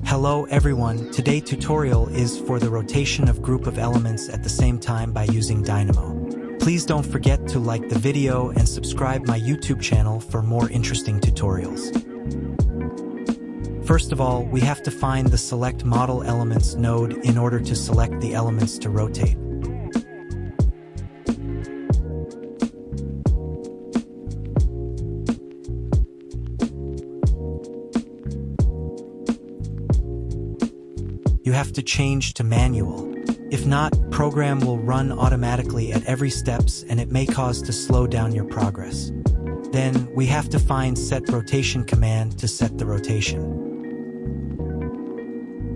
Hello everyone, today's tutorial is for the rotation of group of elements at the same time by using Dynamo. Please don't forget to like the video and subscribe my YouTube channel for more interesting tutorials. First of all, we have to find the Select Model Elements node in order to select the elements to rotate. You have to change to manual. If not, program will run automatically at every steps and it may cause to slow down your progress. Then we have to find set rotation command to set the rotation.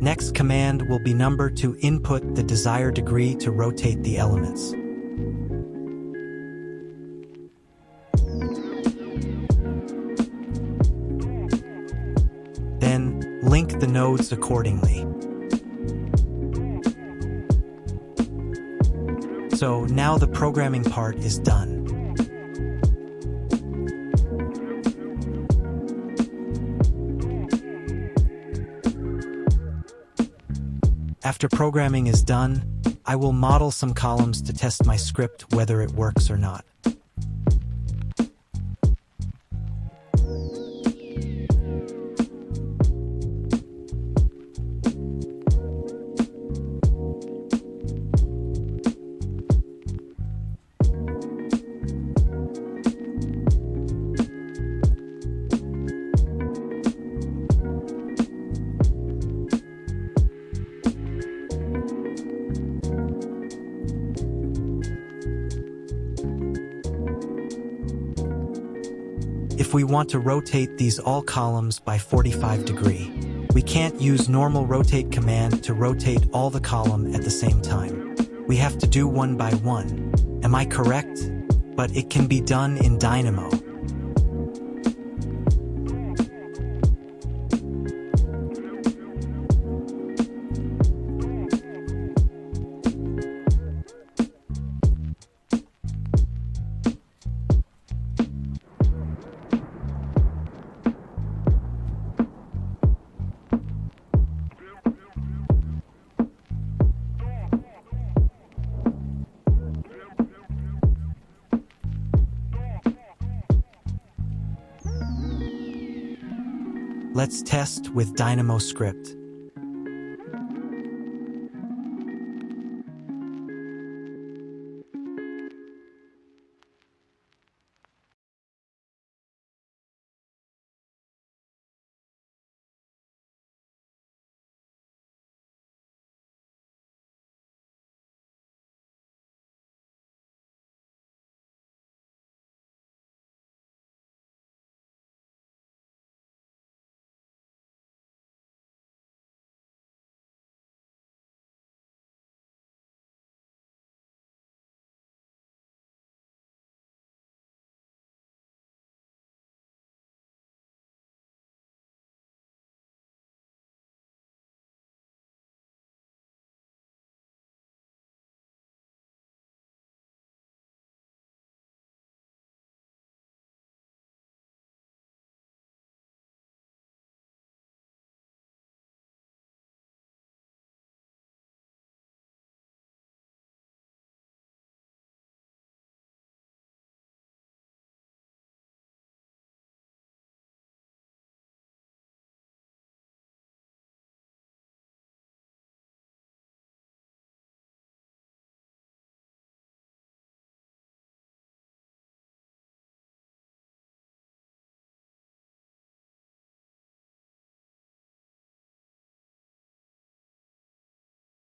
Next command will be number to input the desired degree to rotate the elements. Then link the nodes accordingly. So now the programming part is done. After programming is done, I will model some columns to test my script whether it works or not. If we want to rotate these all columns by 45 degrees, we can't use normal rotate command to rotate all the column at the same time. We have to do one by one. Am I correct? But it can be done in Dynamo. Let's test with Dynamo script.